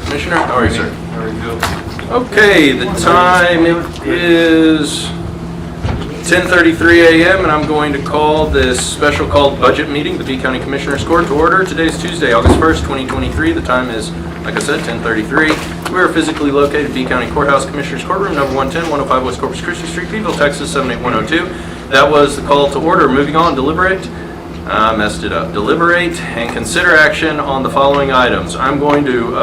Commissioner, how are you, sir? Very good. Okay, the time is 10:33 a.m. and I'm going to call this special called budget meeting, the B County Commissioners Court, to order. Today is Tuesday, August 1st, 2023. The time is, like I said, 10:33. We are physically located at B County Courthouse Commissioners Courtroom, number 110, 105 West Corpus Christi St, Beeville, Texas 78102. That was the call to order. Moving on, deliberate. Messed it up. Deliberate and consider action on the following items. I'm going to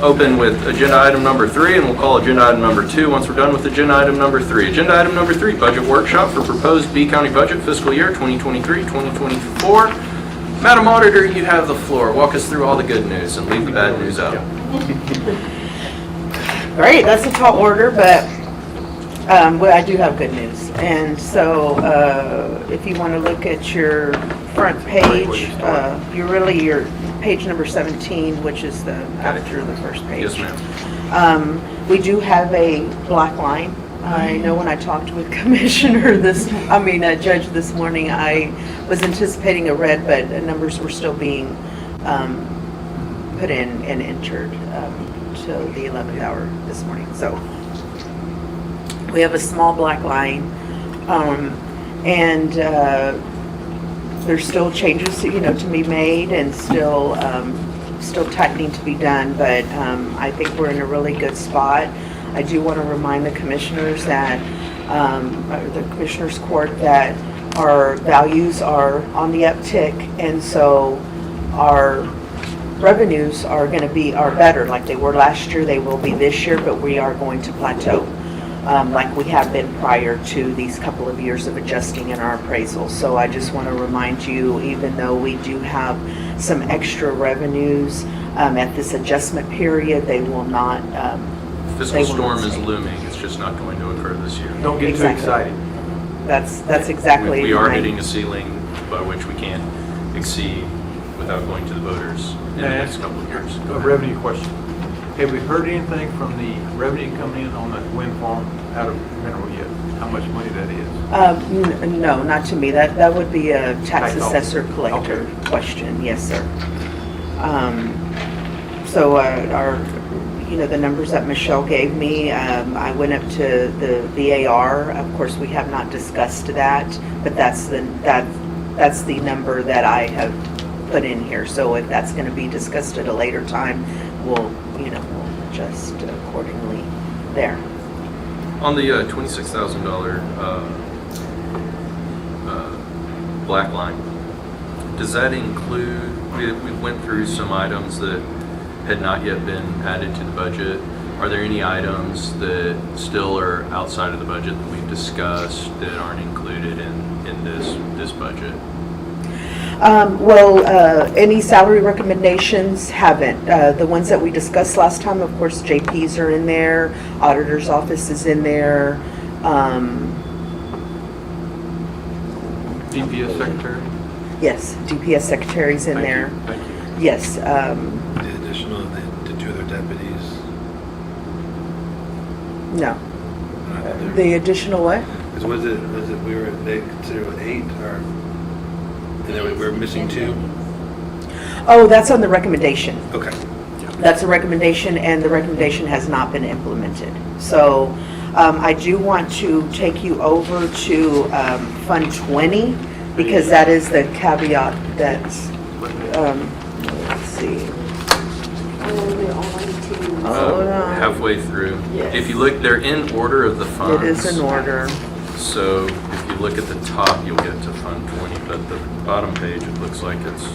open with agenda item number 3, and we'll call agenda item number 2 once we're done with agenda item number 3. Agenda item number 3, budget workshop for proposed B County budget fiscal year 2023-2024. Madam Auditor, you have the floor. Walk us through all the good news and leave the bad news out. Great, that's a tall order, but well, I do have good news. And so if you want to look at your front page, your page number 17, which is the after the first page. Yes, ma'am. We do have a black line. I know when I talked with Judge this morning, I was anticipating a red, but numbers were still being put in and entered till the 11th hour this morning. So we have a small black line, and there's still changes, to be made, and still tightening to be done. But I think we're in a really good spot. I do want to remind the commissioners that the Commissioners Court that our values are on the uptick, and so our revenues are better, like they were last year. They will be this year, but we are going to plateau. Like we have been prior to these couple of years of adjusting in our appraisal. So I just want to remind you, even though we do have some extra revenues at this adjustment period, they will not. Fiscal storm is looming. It's just not going to occur this year. Don't get too excited. That's exactly. We are hitting a ceiling by which we can't exceed without going to the voters in the next couple of years. A revenue question. Have we heard anything from the revenue coming in on that wind farm out of Mineral yet? How much money that is? No, not to me. That would be a tax assessor collector Okay. question. Yes, sir. So the numbers that Michelle gave me, I went up to the VAR. Of course, we have not discussed that, but that's the number that I have put in here. So if that's going to be discussed at a later time, we'll adjust accordingly there. On the $26,000 black line, does that include, we went through some items that had not yet been added to the budget. Are there any items that still are outside of the budget that we've discussed that aren't included in this budget? Any salary recommendations haven't. The ones that we discussed last time, of course, JPs are in there, auditor's office is in there. DPS secretary? Yes, DPS secretary's in there. Thank you. Yes. The additional, the two other deputies. No. Not in there. The additional what? Was it they considered 8 or, and then we were missing 2? Oh, that's on the recommendation. Okay. That's a recommendation, and the recommendation has not been implemented. So I do want to take you over to Fund 20, because that is the caveat that's, let's see. Hold on. Halfway through. Yes. If you look, they're in order of the funds. It is in order. So if you look at the top, you'll get to Fund 20, but the bottom page, it looks like it's,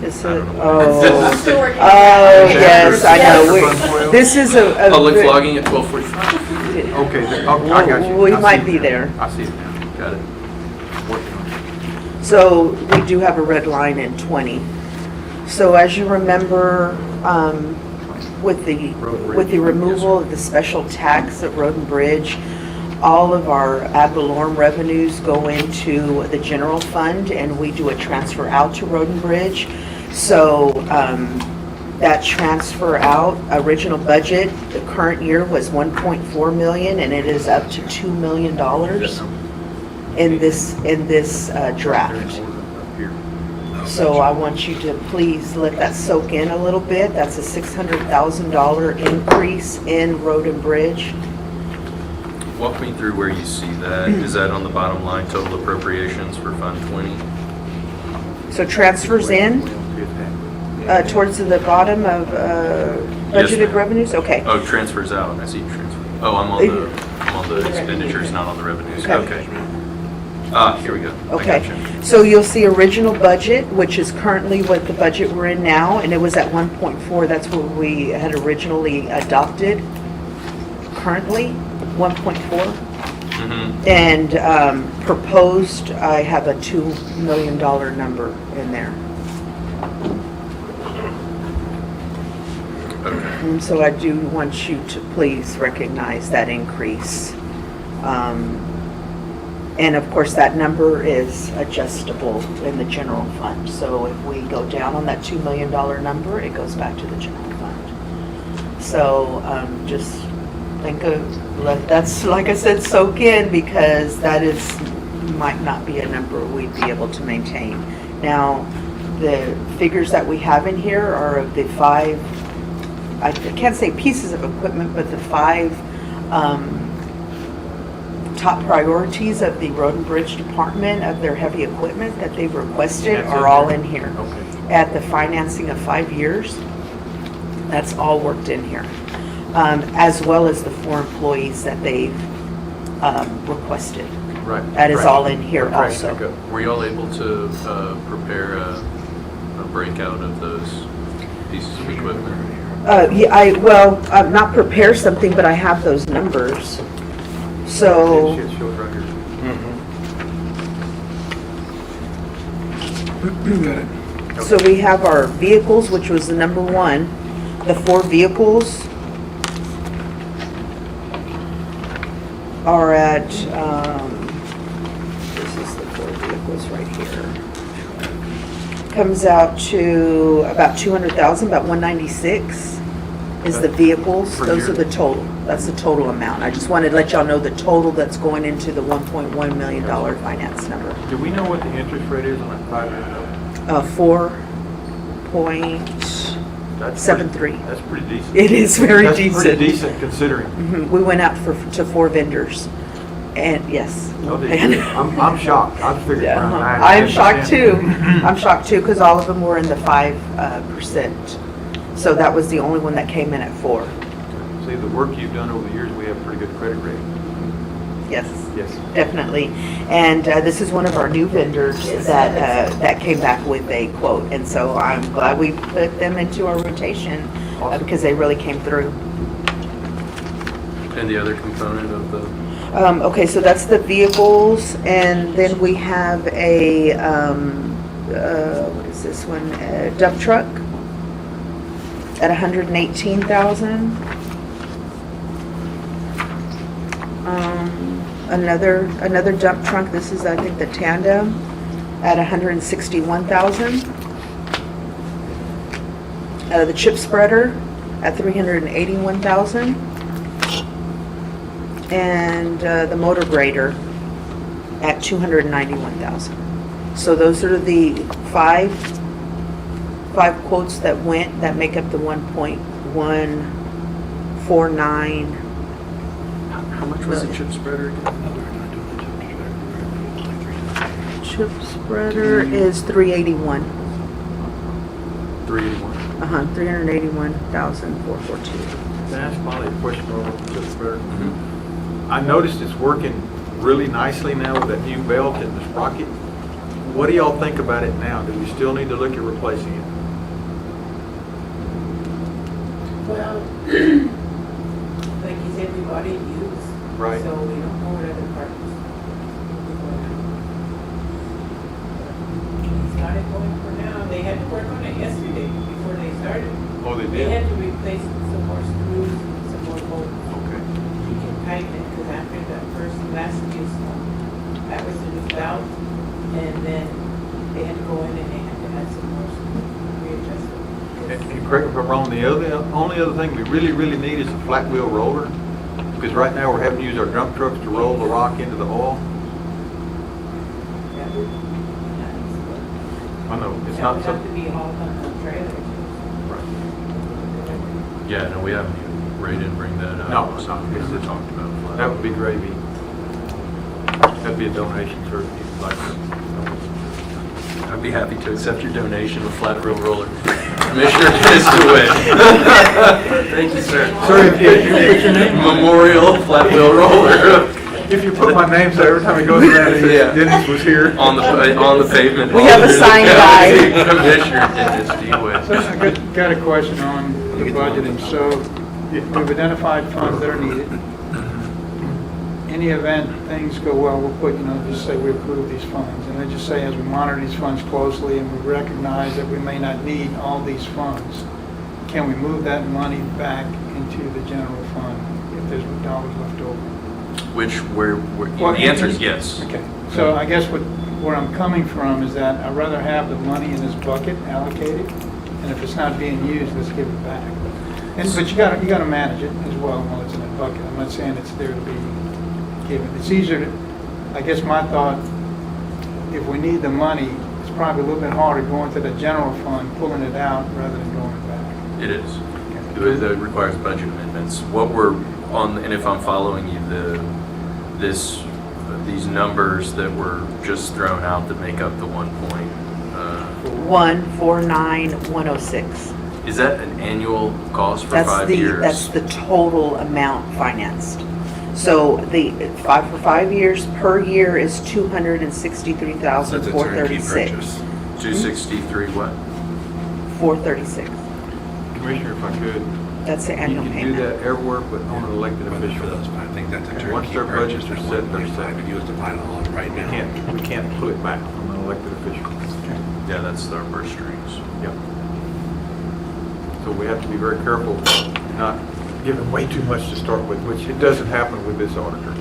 Is I it? don't know what it is. Oh, yes, I know. This is a Public flogging at 12:45. Okay, I got you. We I see might it be now. there. I see it now. Got it. Working on it. So we do have a red line in 20. So as you remember, with the removal of the special tax at Road and Bridge, all of our ad valorem revenues go into the general fund, and we do a transfer out to Road and Bridge. So that transfer out, original budget, the current year was 1.4 million, and it is up to $2 million in this draft. So I want you to please let that soak in a little bit. That's a $600,000 increase in road and bridge. Walk me through where you see that. Is that on the bottom line, total appropriations for Fund 20? So transfers in towards the bottom of budgeted ma'am. revenues? Okay. Oh, transfers out. I see transfer. Oh, I'm on the expenditures, not on the revenues. Okay. Okay. Ah, here we go. I Okay, gotcha. so you'll see original budget, which is currently what the budget we're in now, and it was at 1.4, that's what we had originally adopted. Currently, 1.4. Mhm. And proposed, I have a $2 million number in there. Okay. And so I do want you to please recognize that increase. And of course, that number is adjustable in the general fund. So if we go down on that $2 million number, it goes back to the general fund. So just think of, that's, like I said, soak in, because that might not be a number we'd be able to maintain. Now, the figures that we have in here are of the 5, I can't say pieces of equipment, but the 5 top priorities of the Road and Bridge Department of their heavy equipment that they've requested That's are in all there? in here. Okay. At the financing of 5 years, that's all worked in here. As well as the 4 employees that they've requested. Right. That is Right. all in here Right. also. Okay. Were y'all able to prepare a breakout of those pieces of equipment? Yeah, not prepare something, but I have those numbers. So, It shows right here. Got it. so we have our vehicles, which was the number 1. The 4 vehicles are at, this is the 4 vehicles right here. Comes out to about 200,000, about 196 is the vehicles. Per Those year? are the total. That's the total amount. I just wanted to let y'all know the total that's going into the $1.1 million finance number. Do we know what the interest rate is on that 5-year note? 4.73. That's pretty decent. It is very That's decent. pretty decent considering. Mhm. We went out to 4 vendors, and yes. Oh, did you? I'm shocked. I figured around 9 to I'm 10%. shocked too. I'm shocked too, because all of them were in the 5%. So that was the only one that came in at 4. See, the work you've done over the years, we have pretty good credit rating. Yes, Yes. definitely. And this is one of our new vendors that came back with a quote. And so I'm glad we put them into our rotation Awesome. because they really came through. And the other component of the, Okay, so that's the vehicles, and then we have a, what is this one? A dump truck at 118,000. Another dump truck, this is, I think, the tandem, at 161,000. The chip spreader at 381,000. And the motor grader at 291,000. So those are the five quotes that make up the 1.149. how much was the chip spreader again? Chip spreader is 381. 381. 381,442. Can I ask Molly a question over the spreader? I noticed it's working really nicely now with that new belt and the sprocket. What do y'all think about it now? Do we still need to look at replacing it? Well, like you said, we bought it used. Right. So we don't know what other parts. He's got it going for now. They had to work on it yesterday before they started. Oh, they They had did? to replace some more screws, some more bolts. Okay. You can tighten it, because after that last use, that was the new valve. And then they had to go in and they had to add some more readjustment. And correct me if I'm wrong, the only other thing we really need is a flat wheel roller. Because right now we're having to use our dump trucks to roll the rock into the oil. That would be nice, but I know, it's That not would have to something. be all done on trailers. Yeah, no, we haven't, Ray didn't bring that up. No, So no, we it's never just- talked about flat. That would be gravy. That'd be a donation for if you'd like to. I'd be happy to accept your donation of flat wheel roller. Commissioner Dennis DeWitt. Thank you, sir. Sir, if you put your name on it. Memorial flat wheel roller If you put my name so every time he goes around, it Yeah. says Dennis was here. on the pavement. We have a sign guy. Commissioner Dennis DeWitt. So I got a question on the budgeting. So we've identified funds that are needed. Any event things go well, we'll put, just say we approve these funds. And I just say as we monitor these funds closely and we recognize that we may not need all these funds, can we move that money back into the general fund if there's dollars left over? Well, the answer is yes. Okay, so I guess where I'm coming from is that I'd rather have the money in this bucket allocated, and if it's not being used, let's give it back. But you gotta manage it as well while it's in the bucket. I'm not saying it's there to be given. It's easier to, I guess my thought, if we need the money, it's probably a little bit harder going to the general fund, pulling it out rather than going it back. It is. It requires budget amendments. What we're on, and if I'm following you, these numbers that were just thrown out that make up the 149,106. is that an annual cost for That's 5 the, years? that's the total amount financed. So the for 5 years per year is That's a turnkey 263,436. purchase. 263 what? 436. Commissioner, if I could, That's the you annual can do payment. that everywhere but on an elected For official. those, I think that's a And once turnkey their budgets purchase. are set, they're set. If you was to buy it all right now. We can't pull it back from an elected official. Yeah, that's our purse strings. Yep. So we have to be very careful not giving way too much to start with, which it doesn't happen with this auditor.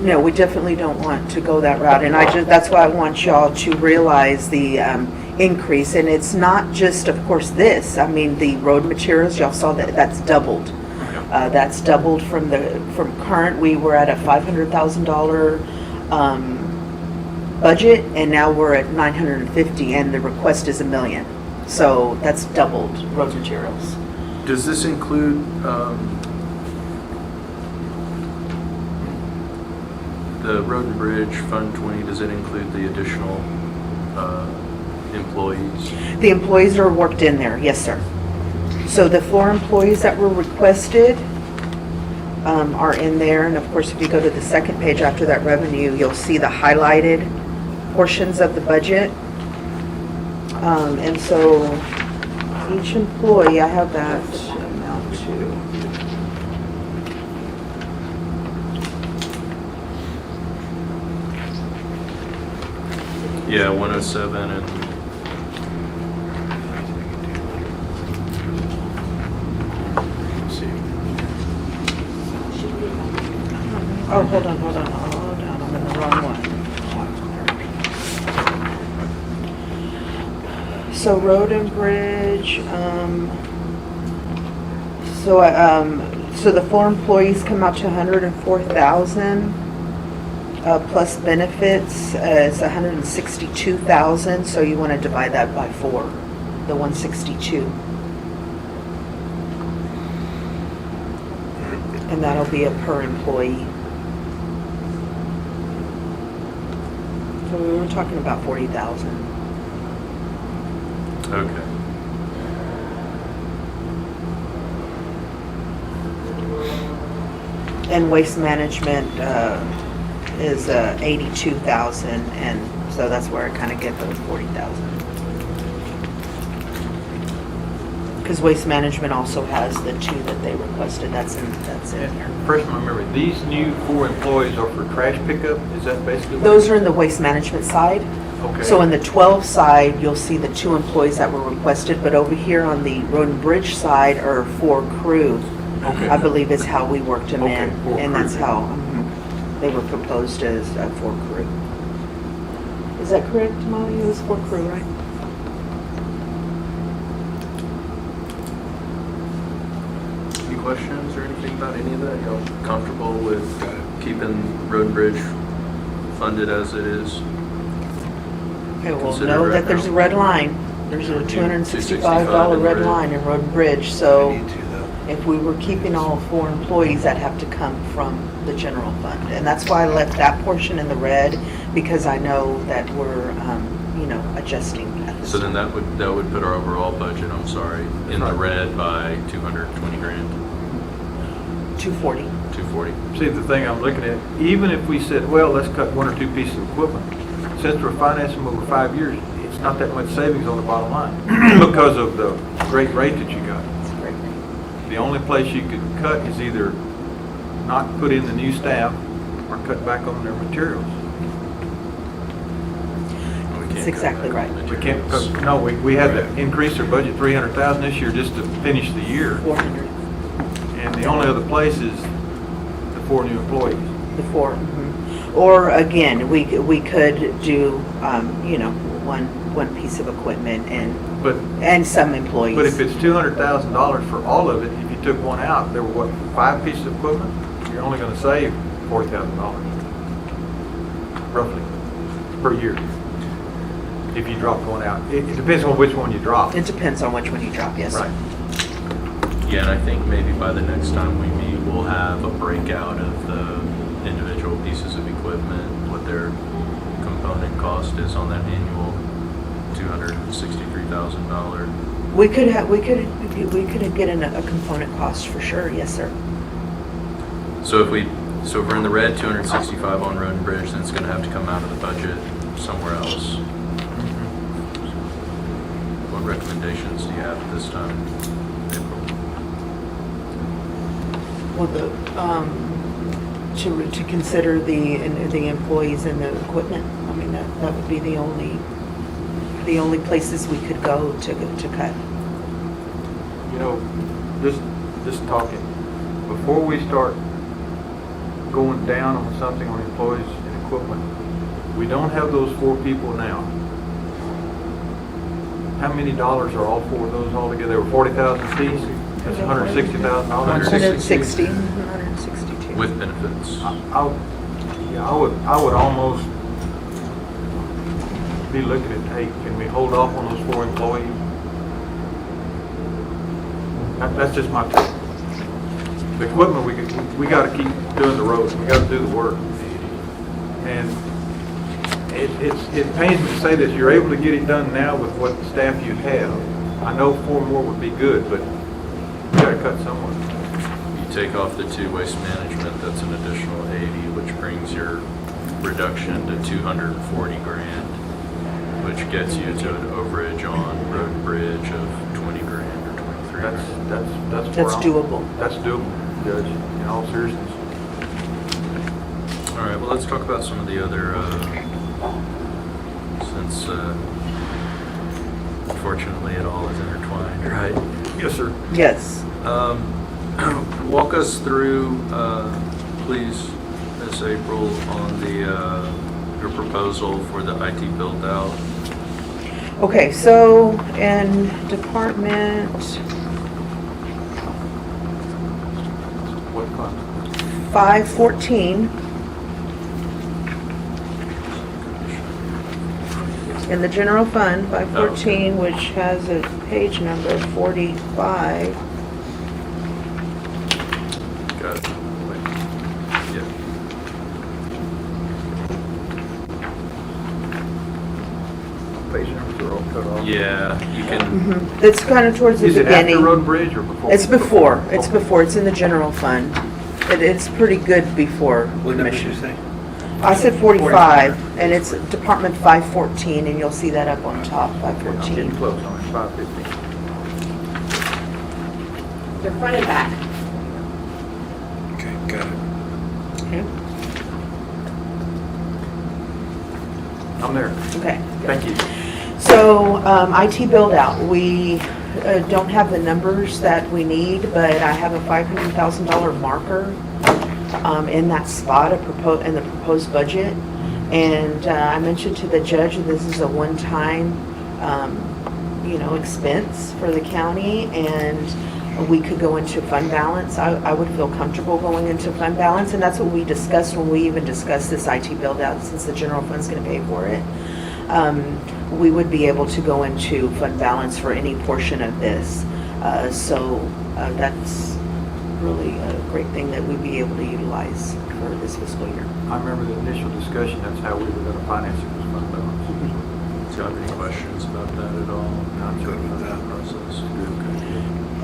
No, we definitely don't want to go that route, and that's why I want y'all to realize the increase, and it's not just, of course, this. I mean, the road materials, y'all saw that's doubled. That's doubled from current, we were at a $500,000 budget, and now we're at 950, and the request is $1 million. So that's doubled road materials. Does this include the Road and Bridge Fund 20? Does it include the additional employees? The employees are worked in there, yes, sir. So the 4 employees that were requested are in there, and of course, if you go to the second page after that revenue, you'll see the highlighted portions of the budget. And so each employee, I have that amount too. Yeah, 107 and let's see. Oh, hold on, I'm in the wrong one. So road and bridge, so the 4 employees come out to 104,000, plus benefits, is 162,000, so you want to divide that by 4, the 162. And that'll be a per employee. So we were talking about 40,000. Okay. And waste management is 82,000, and so that's where I kind of get those 40,000. Because waste management also has the 2 that they requested. That's in here. First, remember, these new 4 employees are for trash pickup? Is that basically? what- Those are in the waste management side. Okay. So in the 12 side, you'll see the 2 employees that were requested, but over here on the road and bridge side are 4 crew. Okay. I believe is how we worked them Okay, in, 4 and crew. that's how they were proposed as 4 crew. Is that correct, Molly? It was 4 crew, right? Any questions or anything about any of that? Y'all comfortable with keeping Road and Bridge funded as it is? Okay, well, considered know right that there's a now. red line. There's a $265 in the red red. line in Road and Bridge, We so need to, though. if we were keeping all 4 employees, that'd have to come from the general fund. And that's why I left that portion in the red, because I know that we're, adjusting at this So then time. that would put our overall budget, I'm sorry, in the red by 220 grand, 240. 240. See, the thing I'm looking at, even if we said, well, let's cut 1 or 2 pieces of equipment, since we're financing them over 5 years, it's not that much savings on the bottom line because of the great rate that you got. That's great. The only place you could cut is either not put in the new staff or cut back on their materials. We That's can't exactly cut back on right. We can't, materials. no, we had to increase their budget 300,000 this year just to finish the year. 400, And the only other place is the 4 new employees. the 4. Or again, we could do, one piece of equipment But, and some employees. but if it's $200,000 for all of it, if you took one out, there were what, 5 pieces of equipment? You're only gonna save $40,000, roughly, per year. If you drop one out. It depends on which one you drop. It depends on which one you drop, yes. Right. Yeah, and I think maybe by the next time we meet, we'll have a breakout of the individual pieces of equipment, what their component cost is on that annual $263,000. We could get in a component cost for sure, yes, sir. So if we're in the red, 265 on road and bridge, then it's gonna have to come out of the budget somewhere else. What recommendations do you have at this time, April? Well, to consider the employees and the equipment, I mean, that would be the only places we could go to cut. You know, just talking, before we start going down on something on employees and equipment, we don't have those 4 people now. How many dollars are all 4 of those altogether? They were 40,000 apiece? That's $160,000. 162. With benefits. I would almost be looking at, hey, can we hold off on those 4 employees? That's just my take. The equipment, we gotta keep doing the roads, we gotta do the work. And it pains me to say this, you're able to get it done now with what staff you have. I know 4 more would be good, but you gotta cut somewhere. You take off the 2 waste management, that's an additional 80, which brings your reduction to 240 grand, which gets you to an overage on road and bridge of 20 grand or 23 grand. That's where That's I'm- doable. That's doable, Judge, in all seriousness. All right, well, let's talk about some of the other, since unfortunately it all is intertwined, right? Yes, sir. Yes. Walk us through, please, Miss April, on your proposal for the IT build-out. Okay, so in Department What fund? 514, in the general fund, 514, which has a page number 45. Got it. Wait. Yeah. Page numbers are all cut off. Yeah, you can, It's kind of towards the Is it after beginning. Road and Bridge or before? It's before, it's in the general fund. It's pretty good before What number did you commission. say? I said 45, and it's Department 514, and you'll see that up on top, I'm getting 514. close on it, 515. They're front and back. Okay, got it. Okay. I'm there. Okay. Thank you. So, IT build-out, we don't have the numbers that we need, but I have a $500,000 marker in that spot in the proposed budget. And I mentioned to the judge that this is a one-time, expense for the county, and we could go into fund balance. I would feel comfortable going into fund balance, and that's what we discussed when we even discussed this IT build-out, since the general fund's gonna pay for it. we would be able to go into fund balance for any portion of this. So that's really a great thing that we'd be able to utilize for this fiscal year. I remember the initial discussion, that's how we were gonna finance it, was fund balance. Do you have any questions about that at all? I'm good with that. Process.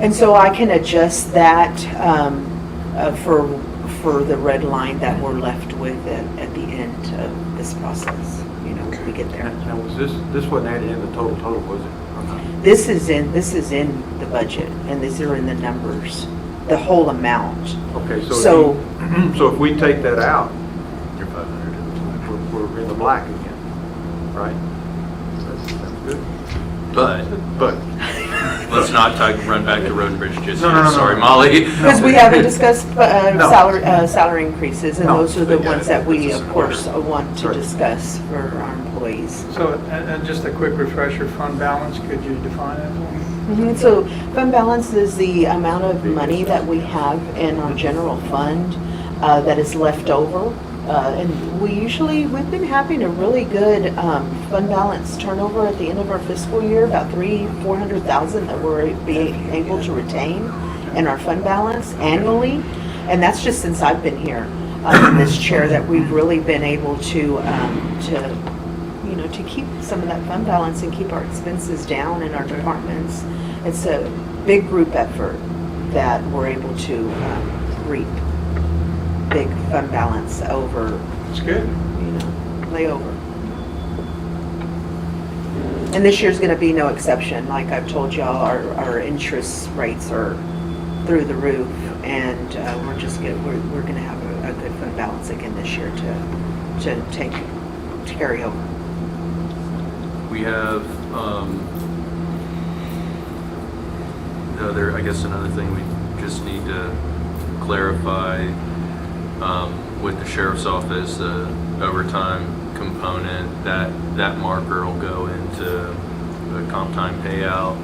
And so I can adjust that for the red line that we're left with at the end of this process, you know, when we get there. Now, was this wasn't added in the total, was it? Or not? This is in the budget, and these are in the numbers, the whole amount. Okay, So- so if we take that out, You're 500. we're in the black again, right? That's good. But But, let's not run back to road and bridge just No, yet. no. Sorry, Molly. Because we haven't discussed No. salary increases, and No. those are the Yeah, ones that we, it's of a course, quarter. want to Right. discuss for our employees. So, and just a quick refresher, fund balance, could you define it for me? So fund balance is the amount of money that we have in our general fund that is left over. And we've been having a really good fund balance turnover at the end of our fiscal year, about $400,000 that we're being able to retain in our fund balance annually. And that's just since I've been here in this chair, that we've really been able to keep some of that fund balance and keep our expenses down in our departments. It's a big group effort that we're able to reap big fund balance over, It's good. layover. And this year's gonna be no exception. Like I've told y'all, our interest rates are through the roof, and we're gonna have a good fund balance again this year to carry over. We have, another thing we just need to clarify, with the sheriff's office, the overtime component, that marker will go into the comp time payout,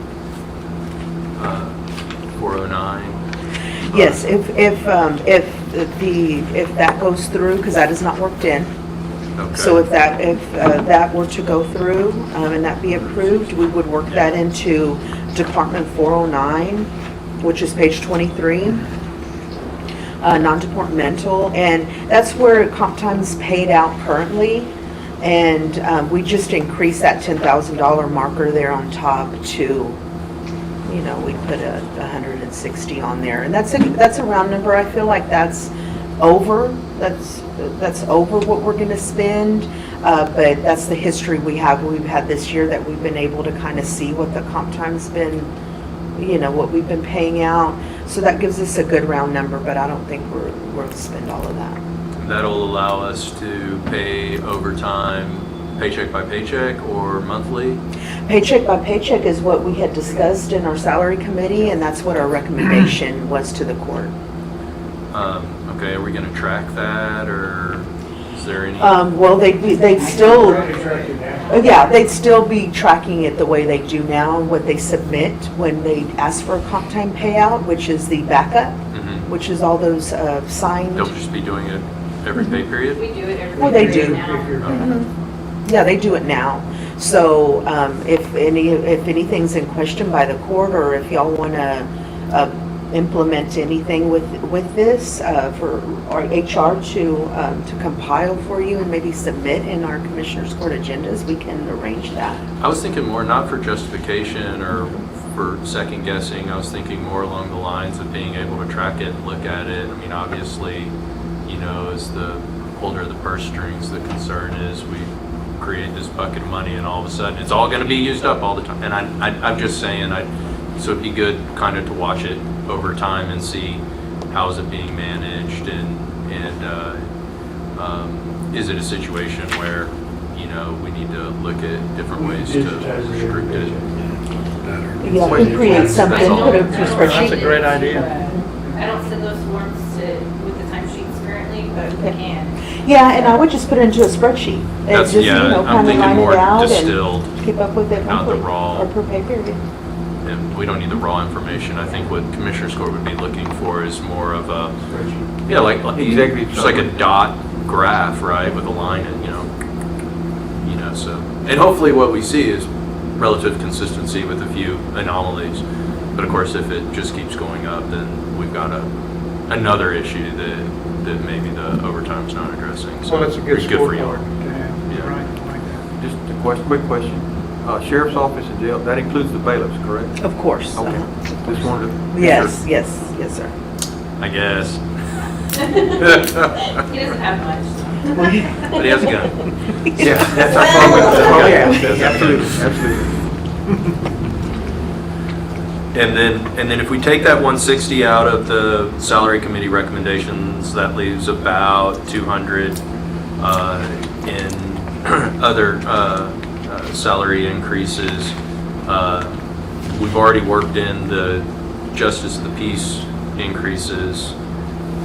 409. Yes, if that goes through, because that is not worked in. Okay. So if that were to go through and that be approved, we would work that into Department 409, which is page 23, non-departmental, and that's where comp time is paid out currently. And we just increased that $10,000 marker there on top to, we put 160 on there, and that's a round number. I feel like that's over. That's over what we're going to spend, but that's the history we've had this year, that we've been able to kind of see what the comp time's been, what we've been paying out. So that gives us a good round number, but I don't think we're going to spend all of that. That'll allow us to pay overtime paycheck by paycheck or monthly? Paycheck by paycheck is what we had discussed in our salary committee, and that's what our recommendation was to the court. Okay, are we gonna track that, or is there any? Well, they'd still, they'd still be tracking it the way they do now, what they submit when they ask for a comp time payout, which is the backup, Mhm. which is all those signed. They'll just be doing it every pay period? We do it every Well, they period do. now. Mhm. Yeah, they do it now. So if anything's in question by the court, or if y'all want to implement anything with this for our HR to compile for you and maybe submit in our Commissioners Court agendas, we can arrange that. I was thinking more not for justification or for second guessing. I was thinking more along the lines of being able to track it, look at it. I mean, obviously, as the holder of the purse strings, the concern is we create this bucket of money and all of a sudden it's all going to be used up all the time. And I'm just saying, so it'd be good kind of to watch it over time and see how is it being managed, and is it a situation where we need to look at different ways to restrict it. Yeah, we create something, That's all. put it to a spreadsheet. That's a great idea. I don't send those forms with the timesheets currently, but we Okay. can. Yeah, and I would just put it into a spreadsheet. And That's, just, yeah, I'm kind of thinking line it more out and distilled, keep up with it not the monthly raw. or per pay period. and we don't need the raw information. I think what Commissioner's Court would be looking for is more of a, like Executive just like a dot graph, right, with a line, and So, and hopefully what we see is relative consistency with a few anomalies. But of course, if it just keeps going up, then we've got another issue that maybe the overtime's not addressing. So Well, that's a good it's good for you. scoreboard to have. Yeah. Right, I like that. Just a quick question. Sheriff's office and jail, that includes the bailiffs, correct? Of course. Okay. Just wanted to. Yes, yes, sir. I guess. He doesn't have much, so. But he has a gun. Yeah, that's what we asked. Absolutely, absolutely. And then if we take that 160 out of the salary committee recommendations, that leaves about 200 in other salary increases. We've already worked in the justice of the peace increases,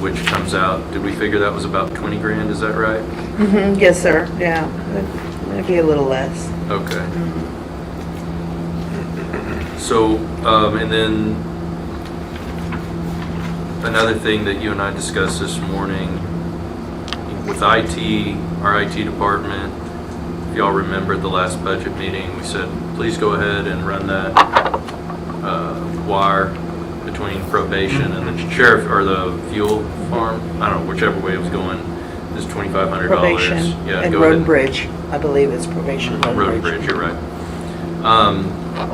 which comes out, did we figure that was about 20 grand, is that right? Mm-hmm, yes, sir, yeah, maybe a little less. Okay. So, and then another thing that you and I discussed this morning with IT, our IT department, if y'all remember the last budget meeting, we said, please go ahead and run that wire between probation and the sheriff, or the fuel farm, I don't know, whichever way it was going, is $2,500. Probation Yeah, and go road ahead. and bridge, I believe it's probation, Road and road and bridge, bridge. you're right.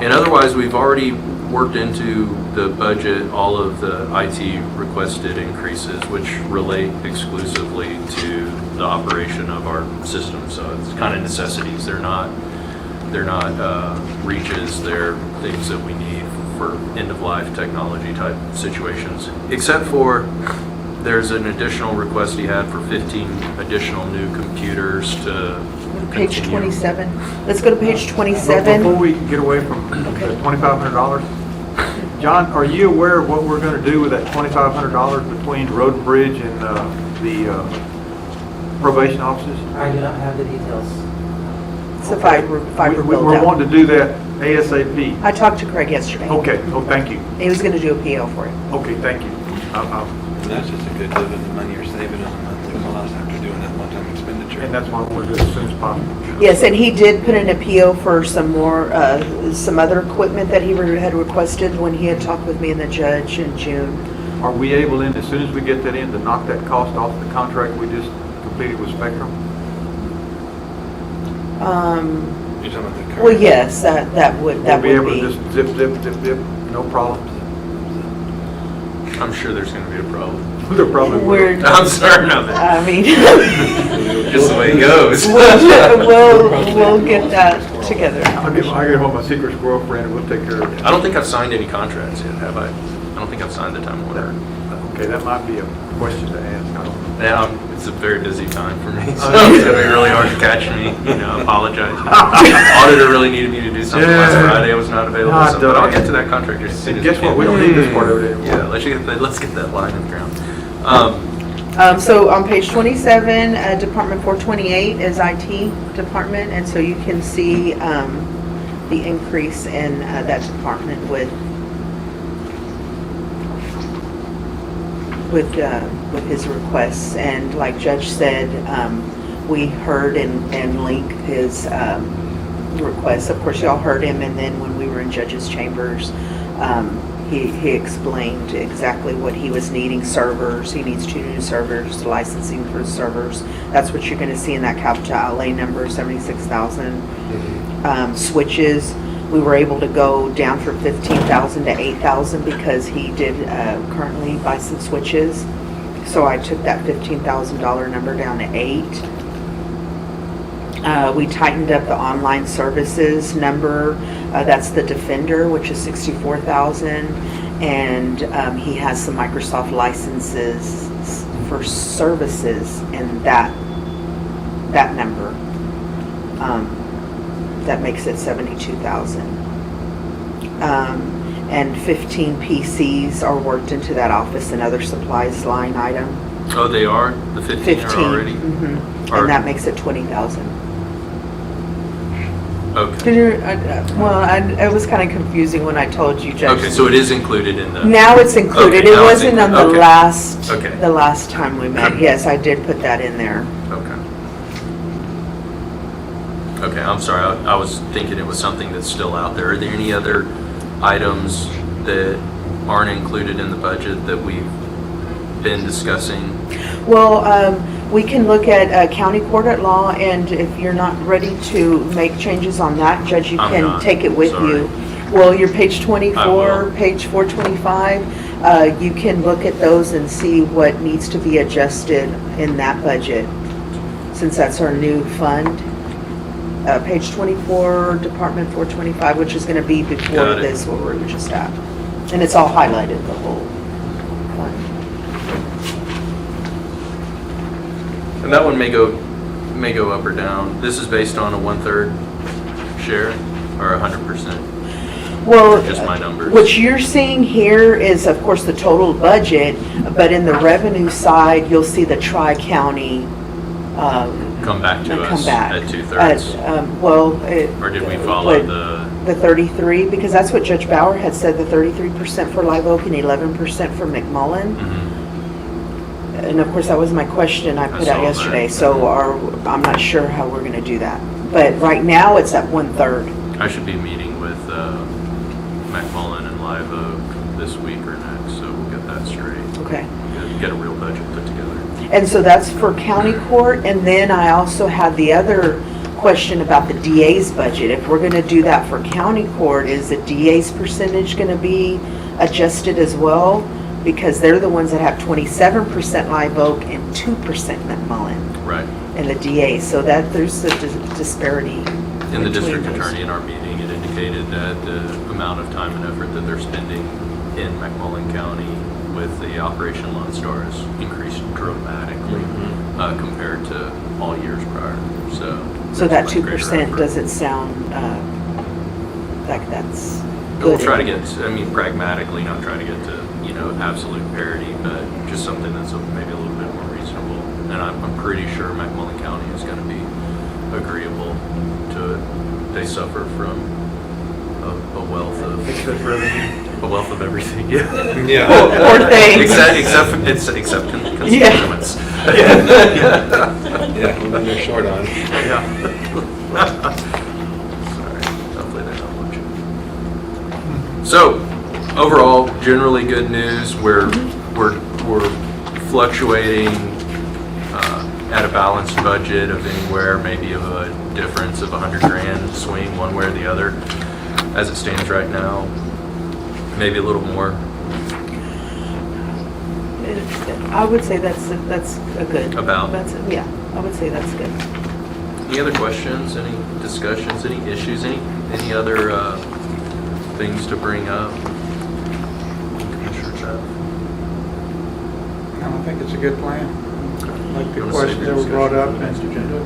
And otherwise, we've already worked into the budget all of the IT requested increases, which relate exclusively to the operation of our system. So it's kind of necessities. They're not reaches. They're things that we need for end-of-life technology type situations. Except for there's an additional request he had for 15 additional new computers to Page continue. 27, let's go to page 27. Before we get away from the $2,500, John, are you aware of what we're going to do with that $2,500 between road and bridge and the probation offices? I do not have the details. It's the fiber build We're out. wanting to do that ASAP. I talked to Craig yesterday. Okay, oh, thank you. He was gonna do a PO for it. Okay, thank you. And that's just a good living, the money you're saving on a monthly cost after doing that one-time expenditure. And that's why we want to do it as soon as possible. Yes, and he did put in a PO for some more, some other equipment that he had requested when he had talked with me and the judge in June. Are we able, in as soon as we get that in, to knock that cost off the contract we just completed with Spectrum? You're talking about the current. Well, yes, that would We'll be able be. to just zip, zip, zip, zip, no problems. I'm sure there's going to be a problem. There probably will. We're, I'm sorry, no, I mean, just the way it goes. we'll get that together. I'll get home my secret squirrel friend and we'll take care of it. I don't think I've signed any contracts yet, have I? I don't think I've signed the time order. Okay, that might be a question to ask. I don't know. Now, it's a very busy time for me, so it's going to be really hard to catch me, I apologize. Auditor really needed me to do something last Yeah. Friday, I was not available, Ah, so, but I'll darn. get to that contract as soon And as guess I can. what, we don't need this part of it anymore. Yeah, let's get that line in the ground. So on page 27, Department 428 is IT department, and so you can see the increase in that department with his requests. And like Judge said, we heard and linked his requests. Of course, y'all heard him, and then when we were in Judge's chambers, he explained exactly what he was needing. Servers, he needs 2 new servers, licensing for servers. That's what you're gonna see in that capital outlay number, 76,000. Switches, we were able to go down from 15,000 to 8,000 because he did currently buy some switches. So I took that $15,000 number down to 8. We tightened up the online services number. That's the Defender, which is 64,000. And he has some Microsoft licenses for services in that number. That makes it 72,000. And 15 PCs are worked into that office and other supplies line item. Oh, they are? The 15 are already? Are- And that makes it 20,000. Okay. It was kind of confusing when I told you, Judge. Okay, so it is included in the... Now it's included. Okay, It now it's wasn't on included. the Okay. the last time we met. Yes, I did put that in there. Okay. Okay, I'm sorry, I was thinking it was something that's still out there. Are there any other items that aren't included in the budget that we've been discussing? Well, we can look at county court at law, and if you're not ready to make changes on that, Judge, you I'm can not, take it with sorry. you. Well, your page I 24, will. page 425, you can look at those and see what needs to be adjusted in that budget, since that's our new fund. Page 24, Department 425, which is going to be before Got it. this, where we were just at. And it's all highlighted, the whole fund. And that one may go up or down. This is based on a 1/3 share or 100%? Well, Just my numbers. what you're seeing here is, of course, the total budget, but in the revenue side, you'll see the tri-county Come back to come us back. at 2/3? Well, Or did we follow what- the, the 33, because that's what Judge Bauer had said, the 33% for Live Oak and 11% for McMullen. Mhm. And of course, that was my question I put saw out that. yesterday, so I'm not sure how we're gonna do that. But right now, it's at 1/3. I should be meeting with McMullen and Live Oak this week or next, so we'll get that straight. Okay. Get a real budget put together. And so that's for county court, and then I also had the other question about the DA's budget. If we're gonna do that for county court, is the DA's percentage gonna be adjusted as well? Because they're the ones that have 27% Live Oak and 2% McMullen Right. in the DA, so that there's a disparity. In the between district those. attorney in our meeting, it indicated that the amount of time and effort that they're spending in McMullen County with the Operation Lone Star has increased dramatically compared to all years prior, so. So that there's much greater 2% effort. doesn't sound like that's We'll good. try to get, pragmatically, not try to get to, absolute parity, but just something that's maybe a little bit more reasonable. And I'm pretty sure McMullen County is gonna be agreeable to it. They suffer from a wealth of everything, yeah. Yeah. Poor thing. Except constituents. Yeah, when they're short on. Yeah. Sorry, hopefully they're not watching. So, overall, generally good news. We're fluctuating at a balanced budget of anywhere, maybe of a difference of $100,000 swing one way or the other, as it stands right now. Maybe a little more. I would say that's a good. About. Yeah, I would say that's good. Any other questions, any discussions, any issues, any other things to bring up? Commissioner Jeff? I don't think it's a good plan. Like the You wanna questions save that your were brought up. discussion for the next agenda?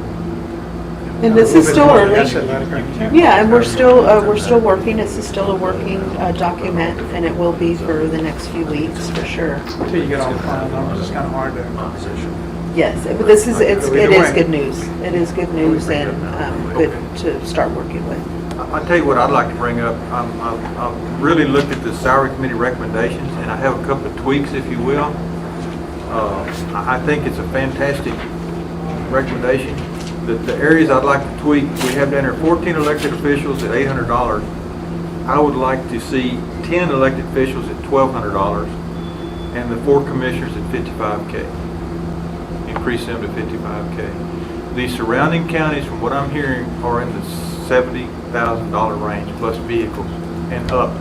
And this is still early. early. Yeah, and we're still working. This is still a working document, and it will be for the next few weeks for sure. Until you get all the final numbers, it's kind of hard to. Opposition. Yes, but this is it Either is way. good news. It is good news and good to start working with. I'll tell you what I'd like to bring up. I've really looked at the salary committee recommendations, and I have a couple of tweaks, if you will. I think it's a fantastic recommendation. The areas I'd like to tweak, we have down there 14 elected officials at $800. I would like to see 10 elected officials at $1,200, and the 4 commissioners at $55K. Increase them to $55K. The surrounding counties, from what I'm hearing, are in the $70,000 range plus vehicles and up.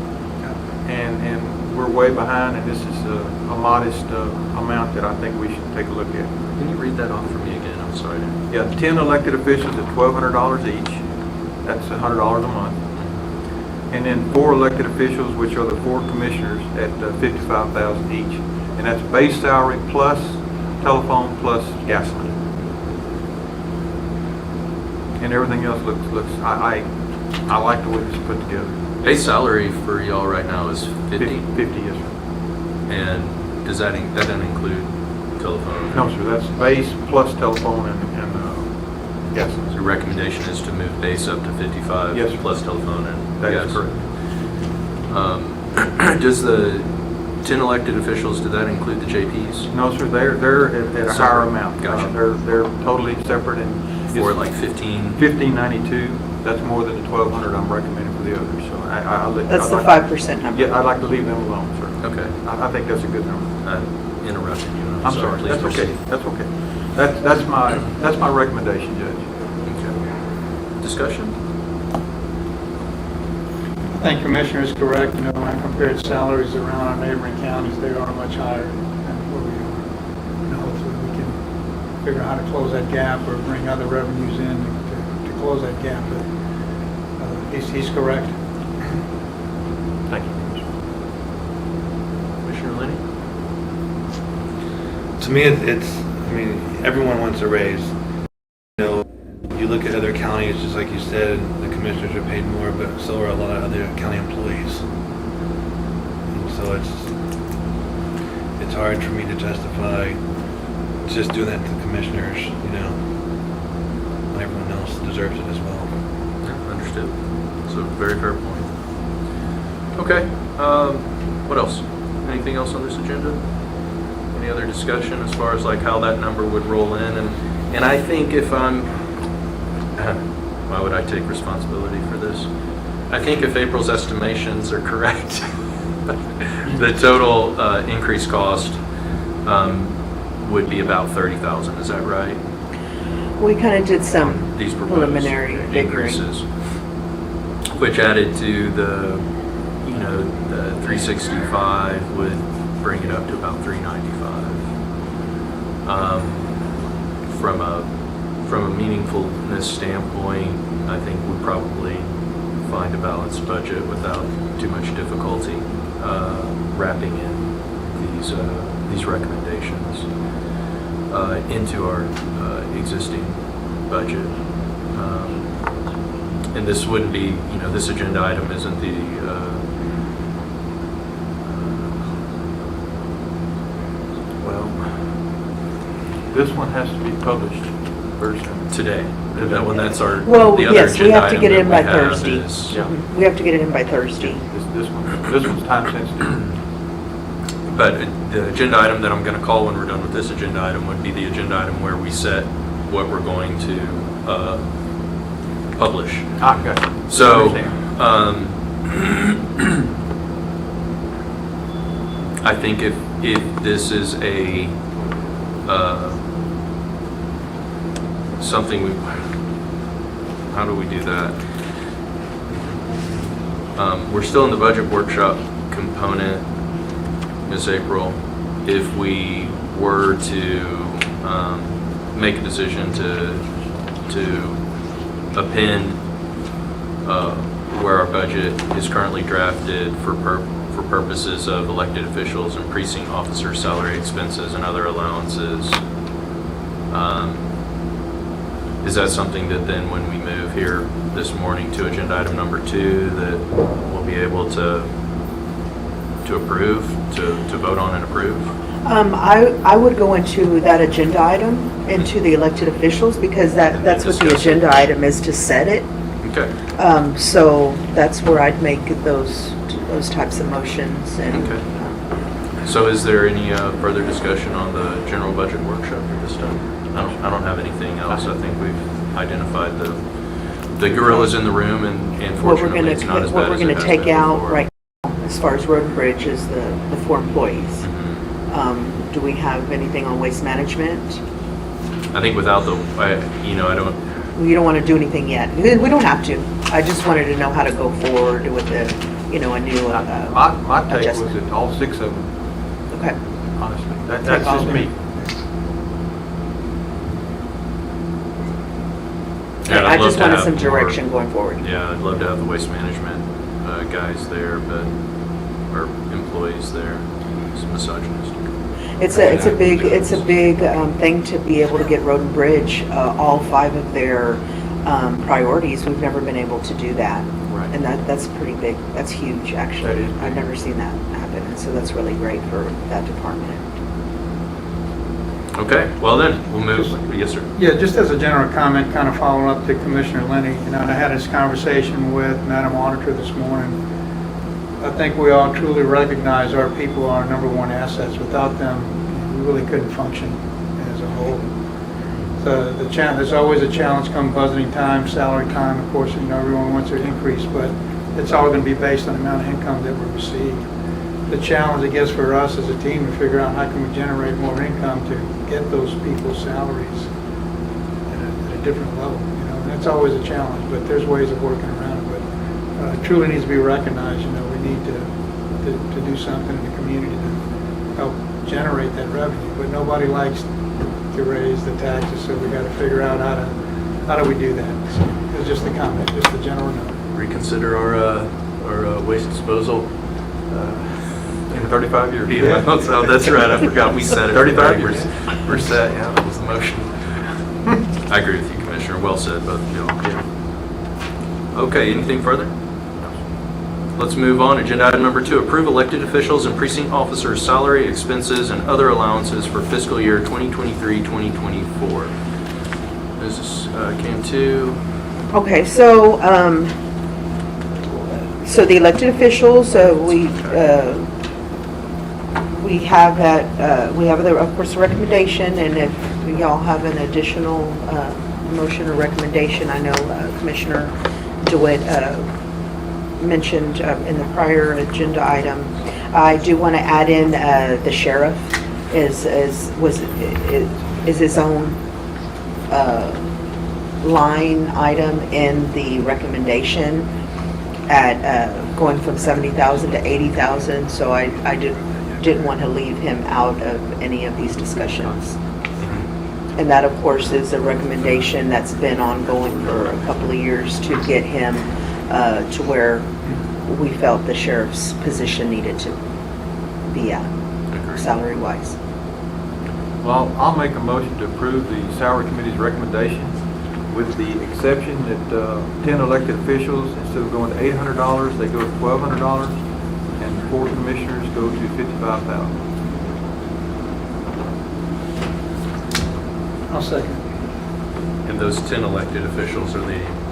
And we're way behind, and this is a modest amount that I think we should take a look at. Can you read that off for me again? I'm sorry. Yeah, 10 elected officials at $1,200 each. That's $100 a month. And then 4 elected officials, which are the 4 commissioners, at $55,000 each. And that's base salary plus telephone plus gasoline. And everything else looks. I like the way this is put together. Base salary for y'all right now is 50, 50, yes, sir. and does that doesn't include telephone? No, sir, that's base plus telephone and gasoline. So your recommendation is to move base up to 55 Yes, sir. plus telephone and That gas. is correct. Does the 10 elected officials, do that include the JPs? No, sir, they're at a higher amount. Gotcha. They're totally separate, and before, like 15? 1592, that's more than the 1,200 I'm recommending for the others, so That's the 5% number. Yeah, I'd like to leave them alone, sir. Okay. I think that's a good number. Interrupted you. I'm sorry, Please that's okay, proceed. that's okay. That's my recommendation, Judge. Okay. Discussion? I think Commissioner is correct, when I compared salaries around our neighboring counties, they are much higher than where we are. Hopefully we can figure out how to close that gap or bring other revenues in to close that gap, but he's correct. Thank you, Commissioner Lenny? To me, everyone wants a raise. You look at other counties, just like you said, the commissioners are paid more, but so are a lot of other county employees. And so it's hard for me to justify just doing that to the commissioners, when everyone else deserves it as well. Yeah, understood. So very fair point. Okay, what else? Anything else on this agenda? Any other discussion as far as like how that number would roll in? And I think if why would I take responsibility for this? I think if April's estimations are correct, the total increase cost would be about 30,000. Is that right? We kind of did some These proposed preliminary figuring. increases, which added to the 365 would bring it up to about 395. From a meaningfulness standpoint, I think we probably find a balanced budget without too much difficulty wrapping in these recommendations into our existing budget. And this wouldn't be, this agenda item isn't the This one has to be published first. today. That's our, Well, the other yes, we agenda have to item get it that in we by have Thursday. is- Yeah. We have to get it in by Thursday. This one's time sensitive. But the agenda item that I'm going to call when we're done with this agenda item would be the agenda item where we set what we're going to publish. Got you. So, Understand. I think if this is a something how do we do that? We're still in the budget workshop component, Ms. April. If we were to make a decision to append where our budget is currently drafted for purposes of elected officials and precinct officer salary expenses and other allowances, is that something that then when we move here this morning to agenda item number 2 that we'll be able to approve, to vote on and approve? I would go into that agenda item, into the elected officials, because that's what the Discuss it. agenda item is, to set it. Okay. So that's where I'd make those types of motions and. Okay. So is there any further discussion on the general budget workshop at this time? I don't have anything else. I think we've identified the gorillas in the room, and What we're fortunately it's not as bad as it has take been out before. right now, as far as road and bridge, is the 4 employees. Mhm. Do we have anything on waste management? I think without I don't, You don't want to do anything yet. We don't have to. I just wanted to know how to go forward with a new My take was adjustment. that all 6 of them, Okay. honestly, that's just me. Yeah, I I'd love just to wanted have some more- direction going forward. Yeah, I'd love to have the waste management guys there, or employees there. It's misogynistic. It's a big thing to be able to get road and bridge, all 5 of their priorities. We've never been able to do that. Right. And that's pretty big. That's huge, actually. That is big. I've never seen that happen, and so that's really great for that department. Okay, well then, we'll move. Yes, sir. Yeah, just as a general comment, kind of following up to Commissioner Lenny, and I had this conversation with Madam Auditor this morning. I think we all truly recognize our people are our number 1 assets. Without them, we really couldn't function as a whole. the challenge, there's always a challenge come budgeting time, salary time, of course, everyone wants their increase, but it's all going to be based on the amount of income that we receive. The challenge, I guess, for us as a team to figure out how can we generate more income to get those people's salaries at a different level, That's always a challenge, but there's ways of working around it, but it truly needs to be recognized, we need to do something in the community to help generate that revenue, but nobody likes to raise the taxes, so we got to figure out how do we do that. So it's just a comment, just a general note. Reconsider our waste disposal. In 35 years. Yeah, so that's right, I forgot we said it. 35 years. We're set, yeah, that was the motion. I agree with you, Commissioner, well said, both of y'all. Okay, anything further? Let's move on. Agenda item number 2, approve elected officials and precinct officers' salary, expenses, and other allowances for fiscal year 2023-2024. This is Cam 2. Okay, so, so the elected officials, we have of course, a recommendation, and if y'all have an additional motion or recommendation, I know Commissioner DeWitt mentioned in the prior agenda item, I do want to add in the sheriff is his own line item in the recommendation at going from 70,000 to 80,000. So I didn't want to leave him out of any of these discussions. And that, of course, is a recommendation that's been ongoing for a couple of years to get him to where we felt the sheriff's position needed to be at, salary-wise. Well, I'll make a motion to approve the salary committee's recommendations with the exception that 10 elected officials, instead of going to $800, they go to $1,200, and 4 commissioners go to $55,000. I'll second. And those 10 elected officials are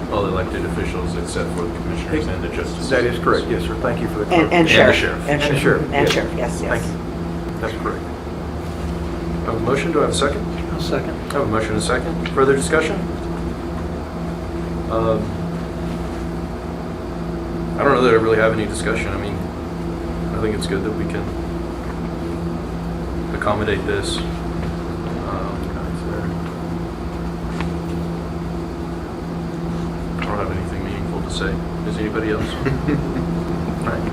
all elected officials except for the commissioners and the justices. That is correct, yes, sir. Thank you for the And sheriff. sheriff. And And sheriff. sheriff, And yes. sheriff, yes, Thank yes. you. That's correct. I have a motion, do I have a second? I'll second. I have a motion and a second. Further discussion? I don't know that I really have any discussion. I mean, I think it's good that we can accommodate this. I don't have anything meaningful to say. Does anybody else? All right.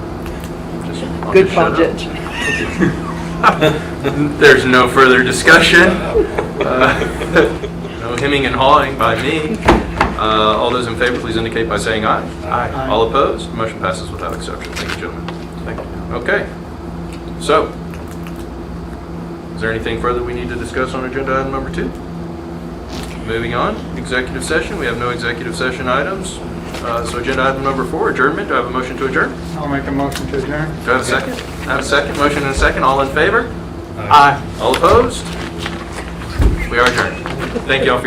I'll Good just shut up. budget. There's no further discussion. No hemming and hawing by me. All those in favor, please indicate by saying aye. Aye. All opposed? Motion passes without exception. Thank you, gentlemen. Thank you. Okay. So, is there anything further we need to discuss on agenda item number 2? Moving on, executive session. We have no executive session items. So agenda item number 4, adjournment. Do I have a motion to adjourn? I'll make a motion to adjourn. Do I have a second? I have a second. Motion and a second. All in favor? Aye. All opposed? We are adjourned. Thank you all for